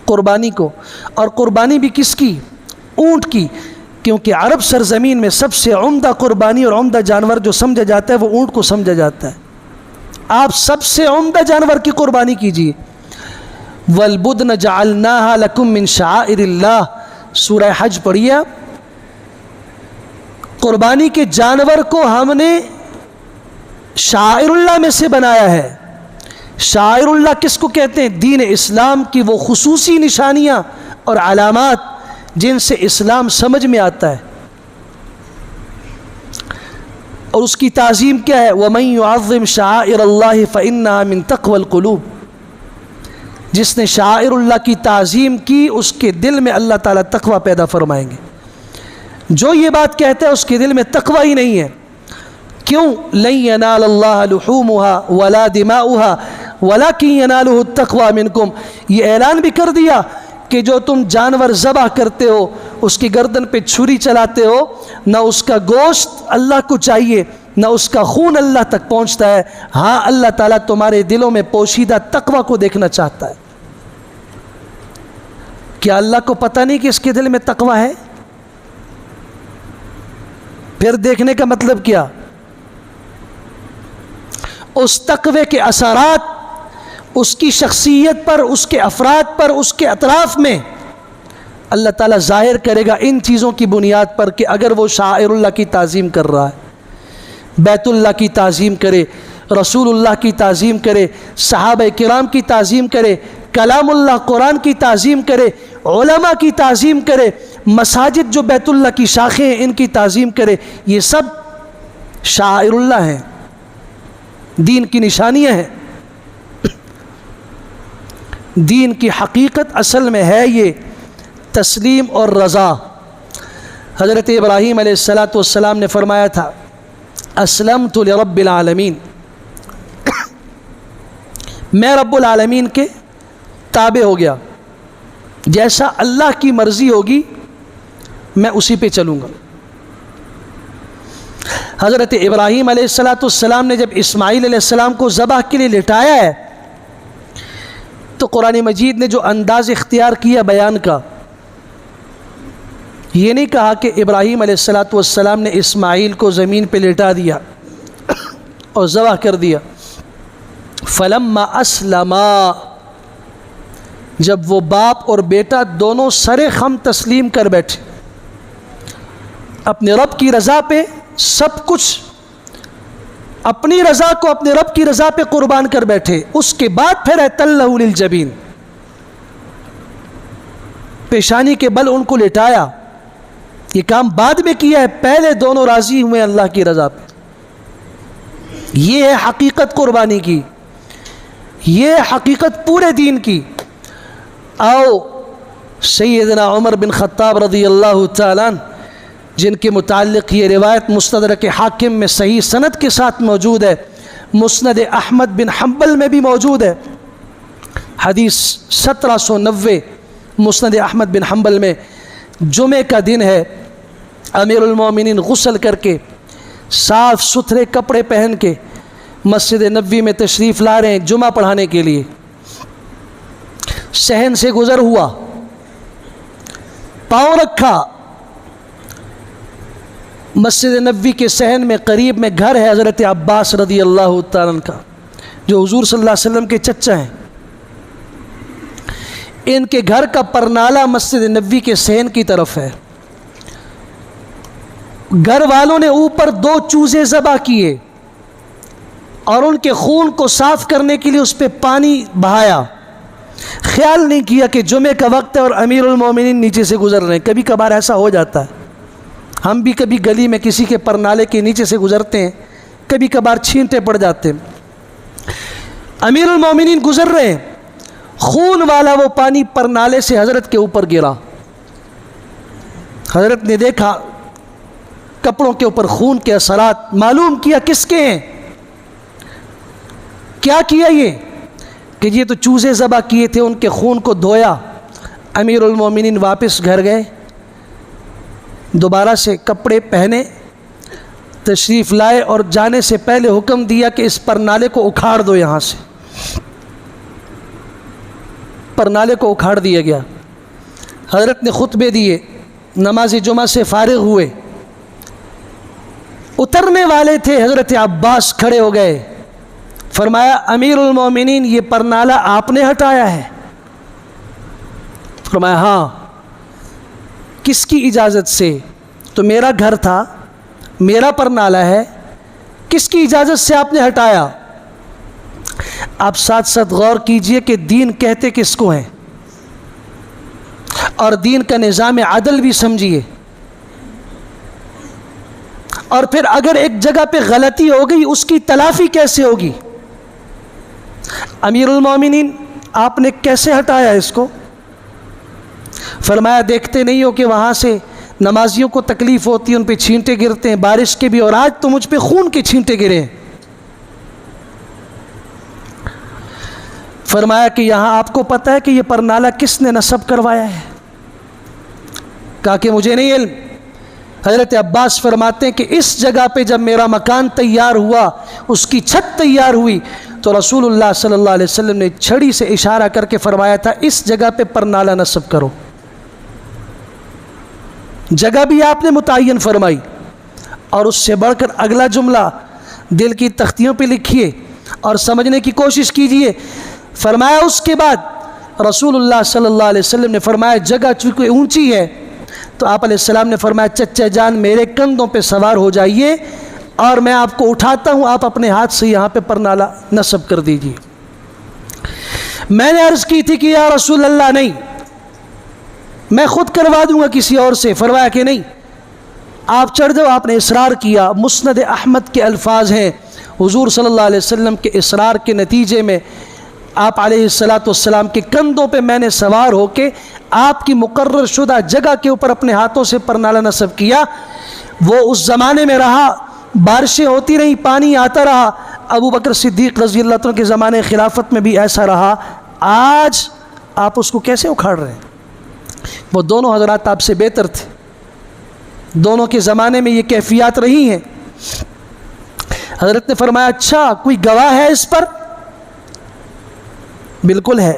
قربانی کو۔ اور قربانی بھی کس کی؟ اونٹ کی، کیونکہ عرب سرزمین میں سب سے عمدہ قربانی اور عمدہ جانور جو سمجھا جاتا ہے وہ اونٹ کو سمجھا جاتا ہے۔ آپ سب سے عمدہ جانور کی قربانی کیجئے۔ وَالْبُدْنَ جَعَلْنَاهَا لَكُم مِّن شَعَائِرِ اللَّهِ، سورہ حج پڑھیے آپ۔ قربانی کے جانور کو ہم نے شاعر اللہ میں سے بنایا ہے۔ شاعر اللہ کس کو کہتے ہیں؟ دین اسلام کی وہ خصوصی نشانیاں اور علامات جن سے اسلام سمجھ میں آتا ہے، اور اس کی تعظیم کیا ہے؟ وَمَن يُعَظِّمْ شَعَائِرَ اللَّهِ فَإِنَّهَا مِن تَقْوَى الْقُلُوبِ، جس نے شاعر اللہ کی تعظیم کی اس کے دل میں اللہ تعالیٰ تقوی پیدا فرمائیں گے۔ جو یہ بات کہتا ہے اس کے دل میں تقوی ہی نہیں ہے۔ کیوں؟ لَن يَنَالَ اللَّهَ لُحُومُهَا وَلَا دِمَاؤُهَا وَلَكِن يَنَالُهُ التَّقْوَى مِنكُمْ، یہ اعلان بھی کر دیا کہ جو تم جانور ذبح کرتے ہو، اس کی گردن پہ چھری چلاتے ہو، نہ اس کا گوشت اللہ کو چاہیے نہ اس کا خون اللہ تک پہنچتا ہے، ہاں اللہ تعالیٰ تمہارے دلوں میں پوشیدہ تقوی کو دیکھنا چاہتا ہے۔ کیا اللہ کو پتہ نہیں کہ اس کے دل میں تقوی ہے؟ پھر دیکھنے کا مطلب کیا؟ اس تقوی کے اثرات اس کی شخصیت پر، اس کے افراد پر، اس کے اطراف میں اللہ تعالیٰ ظاہر کرے گا ان چیزوں کی بنیاد پر کہ اگر وہ شاعر اللہ کی تعظیم کر رہا ہے، بیت اللہ کی تعظیم کرے، رسول اللہ کی تعظیم کرے، صحابہ کرام کی تعظیم کرے، کلام اللہ قرآن کی تعظیم کرے، علماء کی تعظیم کرے، مساجد جو بیت اللہ کی شاخیں ہیں ان کی تعظیم کرے، یہ سب شاعر اللہ ہیں، دین کی نشانیاں ہیں۔ دین کی حقیقت اصل میں ہے یہ تسلیم اور رضا۔ حضرت ابراہیم علیہ السلام نے فرمایا تھا اسلمت لرب العالمین، میں رب العالمین کے تابع ہو گیا، جیسا اللہ کی مرضی ہوگی میں اسی پہ چلوں گا۔ حضرت ابراہیم علیہ السلام نے جب اسماعیل علیہ السلام کو ذبح کے لیے لٹایا ہے تو قرآن مجید نے جو انداز اختیار کیا بیان کا، یہ نہیں کہا کہ ابراہیم علیہ السلام نے اسماعیل کو زمین پہ لٹا دیا اور ذبح کر دیا۔ فلما اسلما، جب وہ باپ اور بیٹا دونوں سر خم تسلیم کر بیٹھے، اپنے رب کی رضا پہ سب کچھ، اپنی رضا کو اپنے رب کی رضا پہ قربان کر بیٹھے، اس کے بعد پھر تلہ للجبین، پیشانی کے بل ان کو لٹایا۔ یہ کام بعد میں کیا ہے، پہلے دونوں راضی ہوئے اللہ کی رضا پہ۔ یہ ہے حقیقت قربانی کی، یہ حقیقت پورے دین کی۔ آؤ سیدنا عمر بن خطاب رضی اللہ تعالیٰ عنہ، جن کے متعلق یہ روایت مستدرک حاکم میں صحیح سند کے ساتھ موجود ہے، مسند احمد بن حنبل میں بھی موجود ہے، حدیث 1790 مسند احمد بن حنبل میں، جمعہ کا دن ہے، امیر المومنین غسل کر کے صاف ستھرے کپڑے پہن کے مسجد نبوی میں تشریف لا رہے ہیں جمعہ پڑھانے کے لیے۔ صحن سے گزر ہوا، پاؤں رکھا، مسجد نبوی کے صحن میں قریب میں گھر ہے حضرت عباس رضی اللہ تعالیٰ عنہ کا، جو حضور صلی اللہ علیہ وسلم کے چچا ہیں۔ ان کے گھر کا پرنالہ مسجد نبوی کے صحن کی طرف ہے۔ گھر والوں نے اوپر 2 چوزے ذبح کیے اور ان کے خون کو صاف کرنے کے لیے اس پہ پانی بہایا۔ خیال نہیں کیا کہ جمعے کا وقت ہے اور امیر المومنین نیچے سے گزر رہے ہیں۔ کبھی کبھار ایسا ہو جاتا ہے، ہم بھی کبھی گلی میں کسی کے پرنالے کے نیچے سے گزرتے ہیں، کبھی کبھار چھینٹے پڑ جاتے ہیں۔ امیر المومنین گزر رہے ہیں، خون والا وہ پانی پرنالے سے حضرت کے اوپر گرا۔ حضرت نے دیکھا کپڑوں کے اوپر خون کے اثرات، معلوم کیا کس کے ہیں۔ کیا کیا یہ کہ یہ تو چوزے ذبح کیے تھے، ان کے خون کو دھویا۔ امیر المومنین واپس گھر گئے، دوبارہ سے کپڑے پہنے، تشریف لائے اور جانے سے پہلے حکم دیا کہ اس پرنالے کو اکھاڑ دو۔ یہاں سے پرنالے کو اکھاڑ دیا گیا۔ حضرت نے خطبے دیے، نماز جمعہ سے فارغ ہوئے، اترنے والے تھے، حضرت عباس کھڑے ہو گئے، فرمایا امیر المومنین یہ پرنالہ آپ نے ہٹایا ہے؟ فرمایا ہاں۔ کس کی اجازت سے؟ تو میرا گھر تھا، میرا پرنالہ ہے، کس کی اجازت سے آپ نے ہٹایا؟ آپ ساتھ ساتھ غور کیجئے کہ دین کہتے کس کو ہیں، اور دین کا نظام عدل بھی سمجھیے۔ اور پھر اگر ایک جگہ پہ غلطی ہو گئی اس کی تلافی کیسے ہوگی؟ امیر المومنین آپ نے کیسے ہٹایا اس کو؟ فرمایا دیکھتے نہیں ہو کہ وہاں سے نمازیوں کو تکلیف ہوتی ہے، ان پہ چھینٹے گرتے ہیں بارش کے بھی، اور آج تو مجھ پہ خون کے چھینٹے گرے ہیں۔ فرمایا کہ یہاں آپ کو پتہ ہے کہ یہ پرنالہ کس نے نصب کروایا ہے؟ کہا کہ مجھے نہیں علم۔ حضرت عباس فرماتے ہیں کہ اس جگہ پہ جب میرا مکان تیار ہوا، اس کی چھت تیار ہوئی، تو رسول اللہ صلی اللہ علیہ وسلم نے چھڑی سے اشارہ کر کے فرمایا تھا اس جگہ پہ پرنالہ نصب کرو۔ جگہ بھی آپ نے متعین فرمائی، اور اس سے بڑھ کر اگلا جملہ دل کی تختیوں پہ لکھیے اور سمجھنے کی کوشش کیجئے۔ فرمایا اس کے بعد رسول اللہ صلی اللہ علیہ وسلم نے فرمایا جگہ چونکہ اونچی ہے، تو آپ علیہ السلام نے فرمایا چچا جان میرے کندھوں پہ سوار ہو جائیے اور میں آپ کو اٹھاتا ہوں، آپ اپنے ہاتھ سے یہاں پہ پرنالہ نصب کر دیجیے۔ میں نے عرض کی تھی کہ یا رسول اللہ نہیں، میں خود کروا دوں گا کسی اور سے۔ فرمایا کہ نہیں، آپ چڑھ جاؤ۔ آپ نے اصرار کیا۔ مسند احمد کے الفاظ ہیں، حضور صلی اللہ علیہ وسلم کے اصرار کے نتیجے میں آپ علیہ السلام کے کندھوں پہ میں نے سوار ہو کے آپ کی مقرر شدہ جگہ کے اوپر اپنے ہاتھوں سے پرنالہ نصب کیا۔ وہ اس زمانے میں رہا، بارشیں ہوتی رہیں، پانی آتا رہا۔ ابو بکر صدیق رضی اللہ عنہ کے زمانے خلافت میں بھی ایسا رہا۔ آج آپ اس کو کیسے اکھاڑ رہے ہیں؟ وہ دونوں حضرات آپ سے بہتر تھے، دونوں کے زمانے میں یہ کیفیات رہی ہیں۔ حضرت نے فرمایا اچھا کوئی گواہ ہے اس پر؟ بالکل ہے۔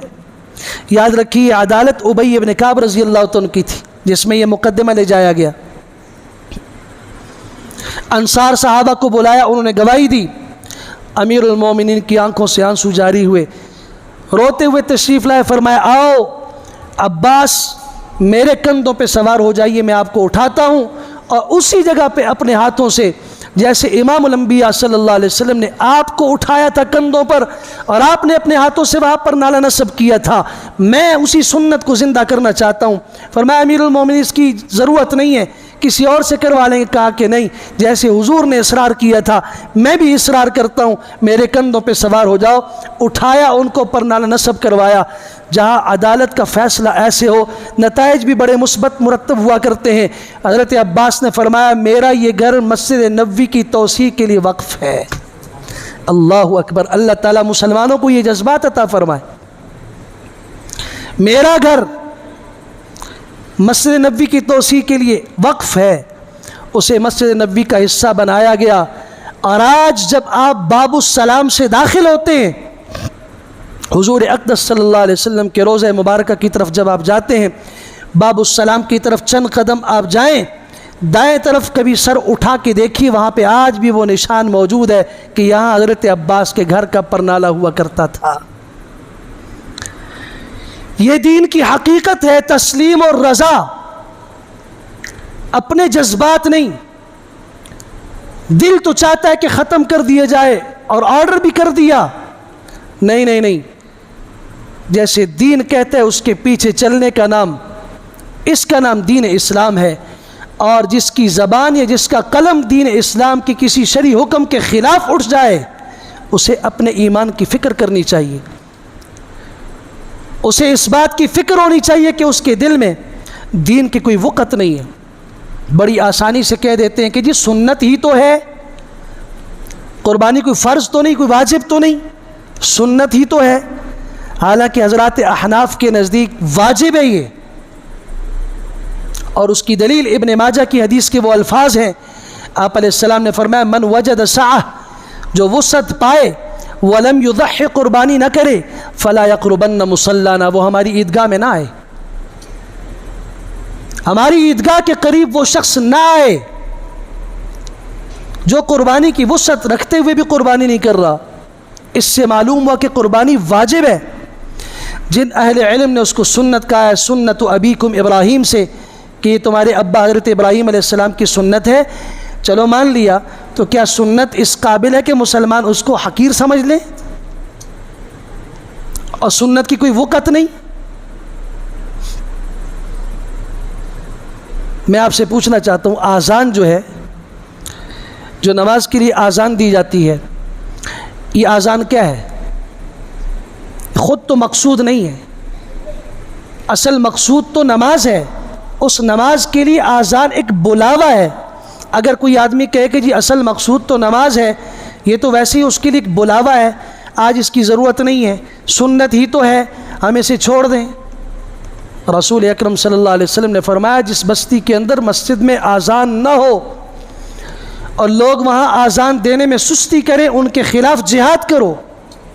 یاد رکھیے عدالت ابی ابن کعب رضی اللہ عنہ کی تھی، جس میں یہ مقدمہ لے جایا گیا۔ انصار صحابہ کو بلایا، انہوں نے گواہی دی۔ امیر المومنین کی آنکھوں سے آنسو جاری ہوئے، روتے ہوئے تشریف لائے، فرمایا آؤ عباس میرے کندھوں پہ سوار ہو جائیے، میں آپ کو اٹھاتا ہوں، اور اسی جگہ پہ اپنے ہاتھوں سے جیسے امام الانبیاء صلی اللہ علیہ وسلم نے آپ کو اٹھایا تھا کندھوں پر اور آپ نے اپنے ہاتھوں سے وہاں پر نالہ نصب کیا تھا، میں اسی سنت کو زندہ کرنا چاہتا ہوں۔ فرمایا امیر المومنین اس کی ضرورت نہیں ہے، کسی اور سے کروا لیں گے۔ کہا کہ نہیں، جیسے حضور نے اصرار کیا تھا میں بھی اصرار کرتا ہوں، میرے کندھوں پہ سوار ہو جاؤ۔ اٹھایا، ان کو پرنالہ نصب کروایا۔ جہاں عدالت کا فیصلہ ایسے ہو نتائج بھی بڑے مثبت مرتب ہوا کرتے ہیں۔ حضرت عباس نے فرمایا میرا یہ گھر مسجد نبوی کی توسیع کے لیے وقف ہے۔ اللہ اکبر! اللہ تعالیٰ مسلمانوں کو یہ جذبات عطا فرمائے۔ میرا گھر مسجد نبوی کی توسیع کے لیے وقف ہے، اسے مسجد نبوی کا حصہ بنایا گیا۔ اور آج جب آپ باب السلام سے داخل ہوتے ہیں، حضور اقدس صلی اللہ علیہ وسلم کے روضہ مبارکہ کی طرف جب آپ جاتے ہیں، باب السلام کی طرف چند قدم آپ جائیں، دائیں طرف کبھی سر اٹھا کے دیکھیے، وہاں پہ آج بھی وہ نشان موجود ہے کہ یہاں حضرت عباس کے گھر کا پرنالہ ہوا کرتا تھا۔ یہ دین کی حقیقت ہے، تسلیم اور رضا، اپنے جذبات نہیں۔ دل تو چاہتا ہے کہ ختم کر دیا جائے اور آرڈر بھی کر دیا، نہیں نہیں نہیں، جیسے دین کہتا ہے اس کے پیچھے چلنے کا نام، اس کا نام دین اسلام ہے۔ اور جس کی زبان یا جس کا قلم دین اسلام کی کسی شرعی حکم کے خلاف اٹھ جائے، اسے اپنے ایمان کی فکر کرنی چاہیے، اسے اس بات کی فکر ہونی چاہیے کہ اس کے دل میں دین کی کوئی وقت نہیں ہے۔ بڑی آسانی سے کہہ دیتے ہیں کہ جی سنت ہی تو ہے، قربانی کوئی فرض تو نہیں، کوئی واجب تو نہیں، سنت ہی تو ہے۔ حالانکہ حضرات احناف کے نزدیک واجب ہے یہ، اور اس کی دلیل ابن ماجہ کی حدیث کے وہ الفاظ ہیں، آپ علیہ السلام نے فرمایا من وجد سعہ، جو وسعت پائے، ولم یضحی، قربانی نہ کرے، فلا یقربن مصلانا، وہ ہماری عیدگاہ میں نہ آئے، ہماری عیدگاہ کے قریب وہ شخص نہ آئے جو قربانی کی وسعت رکھتے ہوئے بھی قربانی نہیں کر رہا۔ اس سے معلوم ہوا کہ قربانی واجب ہے۔ جن اہل علم نے اس کو سنت کہا ہے، سنت ابیکم ابراہیم سے، کہ یہ تمہارے ابا حضرت ابراہیم علیہ السلام کی سنت ہے، چلو مان لیا، تو کیا سنت اس قابل ہے کہ مسلمان اس کو حقیر سمجھ لیں اور سنت کی کوئی وقت نہیں؟ میں آپ سے پوچھنا چاہتا ہوں، آذان جو ہے، جو نماز کے لیے آذان دی جاتی ہے، یہ آذان کیا ہے؟ خود تو مقصود نہیں ہے، اصل مقصود تو نماز ہے، اس نماز کے لیے آذان ایک بلاوا ہے۔ اگر کوئی آدمی کہے کہ جی اصل مقصود تو نماز ہے، یہ تو ویسے ہی اس کے لیے ایک بلاوا ہے، آج اس کی ضرورت نہیں ہے، سنت ہی تو ہے، ہم اسے چھوڑ دیں۔ رسول اکرم صلی اللہ علیہ وسلم نے فرمایا جس بستی کے اندر مسجد میں آذان نہ ہو اور لوگ وہاں آذان دینے میں سستی کریں، ان کے خلاف جہاد کرو،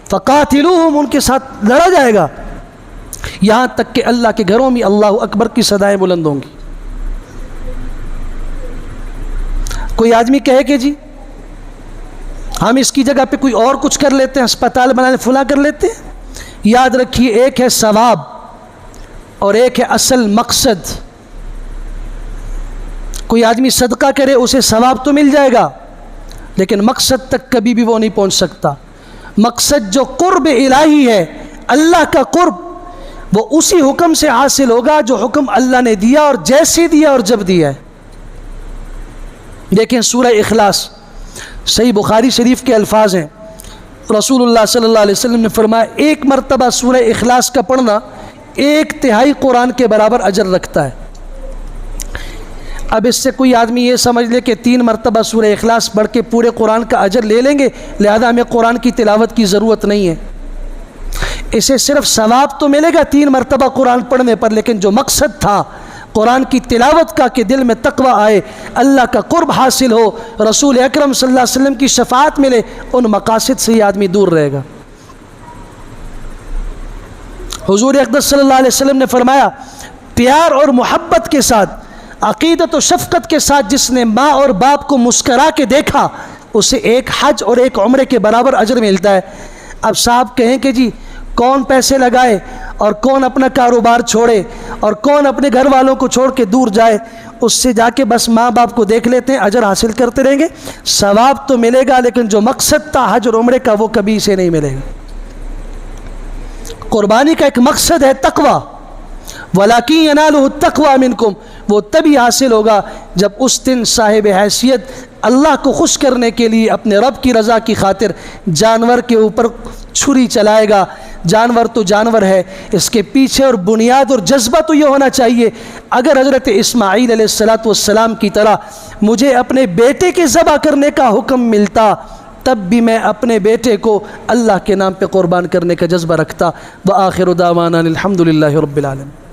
فقاتلوہم، ان کے ساتھ لڑا جائے گا، یہاں تک کہ اللہ کے گھروں میں اللہ اکبر کی صدائیں بلند ہوں گی۔ کوئی آدمی کہے کہ جی ہم اس کی جگہ پہ کوئی اور کچھ کر لیتے ہیں، اسپتال بنانے فلاں کر لیتے ہیں، یاد رکھیے ایک ہے ثواب اور ایک ہے اصل مقصد۔ کوئی آدمی صدقہ کرے اسے ثواب تو مل جائے گا، لیکن مقصد تک کبھی بھی وہ نہیں پہنچ سکتا۔ مقصد جو قرب الہی ہے، اللہ کا قرب، وہ اسی حکم سے حاصل ہوگا جو حکم اللہ نے دیا اور جیسے دیا اور جب دیا ہے۔ دیکھیں سورہ اخلاص، صحیح بخاری شریف کے الفاظ ہیں، رسول اللہ صلی اللہ علیہ وسلم نے فرمایا ایک مرتبہ سورہ اخلاص کا پڑھنا 1/3 قرآن کے برابر اجر رکھتا ہے۔ اب اس سے کوئی آدمی یہ سمجھ لے کہ 3 مرتبہ سورہ اخلاص پڑھ کے پورے قرآن کا اجر لے لیں گے، لہذا ہمیں قرآن کی تلاوت کی ضرورت نہیں ہے۔ اسے صرف ثواب تو ملے گا 3 مرتبہ قرآن پڑھنے پر، لیکن جو مقصد تھا قرآن کی تلاوت کا کہ دل میں تقوی آئے، اللہ کا قرب حاصل ہو، رسول اکرم صلی اللہ علیہ وسلم کی شفاعت ملے، ان مقاصد سے یہ آدمی دور رہے گا۔ حضور اقدس صلی اللہ علیہ وسلم نے فرمایا پیار اور محبت کے ساتھ، عقیدت و شفقت کے ساتھ جس نے ماں اور باپ کو مسکرا کے دیکھا، اسے ایک حج اور ایک عمرے کے برابر اجر ملتا ہے۔ اب صاحب کہیں کہ جی کون پیسے لگائے اور کون اپنا کاروبار چھوڑے اور کون اپنے گھر والوں کو چھوڑ کے دور جائے، اس سے جا کے بس ماں باپ کو دیکھ لیتے ہیں، اجر حاصل کرتے رہیں گے، ثواب تو ملے گا، لیکن جو مقصد تھا حج اور عمرے کا وہ کبھی اسے نہیں ملے گا۔ قربانی کا ایک مقصد ہے تقوی، وَلَكِنْ يَنَالُهُ التَّقْوَى مِنْكُمْ، وہ تبھی حاصل ہوگا جب اس دن صاحب حیثیت اللہ کو خوش کرنے کے لیے اپنے رب کی رضا کی خاطر جانور کے اوپر چھری چلائے گا۔ جانور تو جانور ہے، اس کے پیچھے اور بنیاد اور جذبہ تو یہ ہونا چاہیے، اگر حضرت اسماعیل علیہ السلام کی طرح مجھے اپنے بیٹے کے ذبح کرنے کا حکم ملتا، تب بھی میں اپنے بیٹے کو اللہ کے نام پہ قربان کرنے کا جذبہ رکھتا۔ وآخر دعوانا الحمد للہ رب العالمین۔